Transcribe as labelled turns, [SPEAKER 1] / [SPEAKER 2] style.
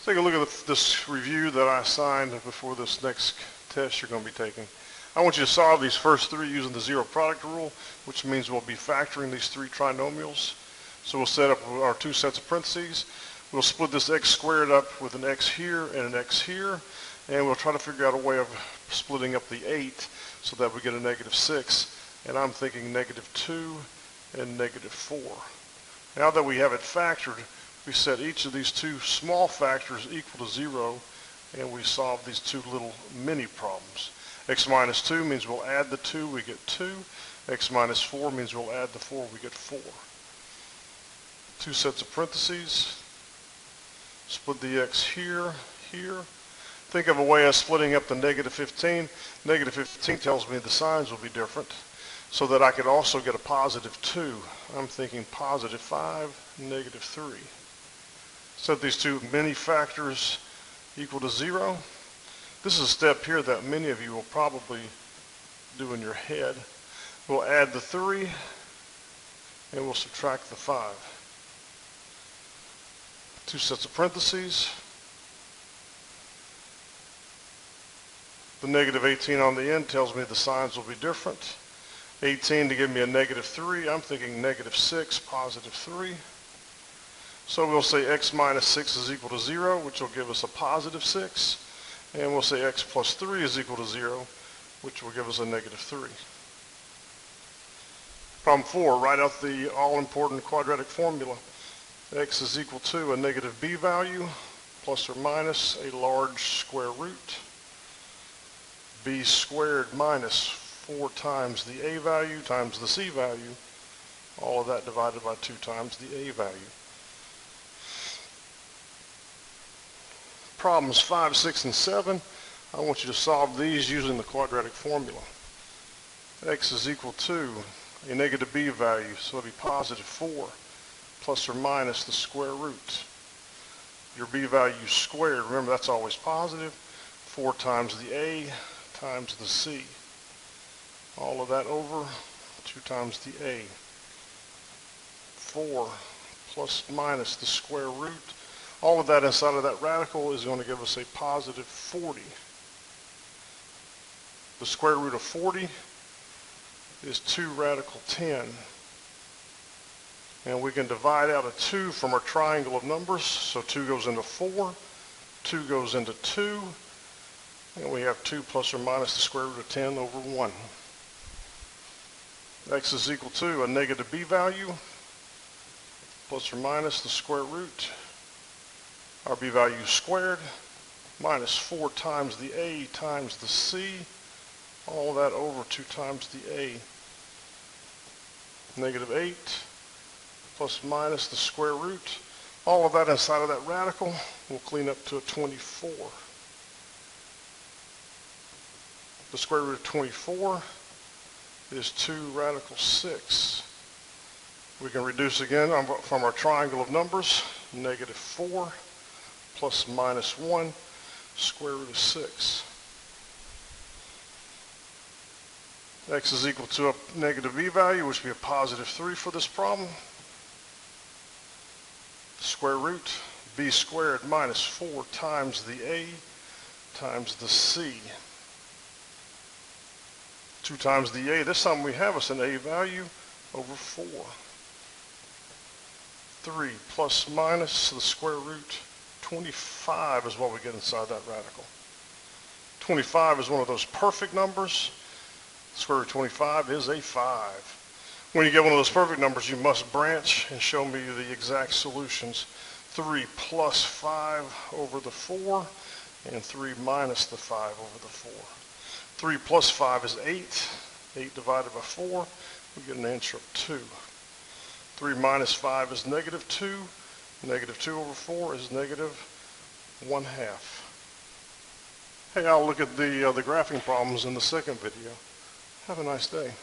[SPEAKER 1] Take a look at this review that I assigned before this next test you're going to be taking. I want you to solve these first three using the zero product rule, which means we'll be factoring these three trinomials. So we'll set up our two sets of parentheses. We'll split this x squared up with an x here and an x here, and we'll try to figure out a way of splitting up the 8 so that we get a -6, and I'm thinking -2 and -4. Now that we have it factored, we set each of these two small factors equal to 0, and we solve these two little mini problems. X minus 2 means we'll add the 2, we get 2. X minus 4 means we'll add the 4, we get 4. Two sets of parentheses. Split the x here, here. Think of a way of splitting up the -15. -15 tells me the signs will be different, so that I could also get a +2. I'm thinking +5, -3. Set these two many factors equal to 0. This is a step here that many of you will probably do in your head. We'll add the 3 and we'll subtract the 5. Two sets of parentheses. The -18 on the end tells me the signs will be different. 18 to give me a -3. I'm thinking -6, +3. So we'll say x minus 6 is equal to 0, which will give us a +6. And we'll say x plus 3 is equal to 0, which will give us a -3. Problem 4, write out the all-important quadratic formula. X is equal to a negative b value plus or minus a large square root. B squared minus 4 times the a value times the c value. All of that divided by 2 times the a value. Problems 5, 6, and 7, I want you to solve these using the quadratic formula. X is equal to a negative b value, so it'll be +4 plus or minus the square root. Your b value squared, remember that's always positive, 4 times the a times the c. All of that over 2 times the a. 4 plus minus the square root. All of that inside of that radical is going to give us a +40. The square root of 40 is 2 radical 10. And we can divide out a 2 from our triangle of numbers. So 2 goes into 4, 2 goes into 2, and we have 2 plus or minus the square root of 10 over 1. X is equal to a negative b value plus or minus the square root. Our b value squared minus 4 times the a times the c. All of that over 2 times the a. -8 plus minus the square root. All of that inside of that radical will clean up to a 24. The square root of 24 is 2 radical 6. We can reduce again from our triangle of numbers. -4 plus -1 square root of 6. X is equal to a negative b value, which would be a +3 for this problem. Square root b squared minus 4 times the a times the c. 2 times the a. This time we have us an a value over 4. 3 plus minus the square root 25 is what we get inside that radical. 25 is one of those perfect numbers. Square root of 25 is a 5. When you get one of those perfect numbers, you must branch and show me the exact solutions. 3 plus 5 over the 4, and 3 minus the 5 over the 4. 3 plus 5 is 8. 8 divided by 4, we get an answer of 2. 3 minus 5 is -2. -2 over 4 is -1/2. Hey, I'll look at the graphing problems in the second video. Have a nice day.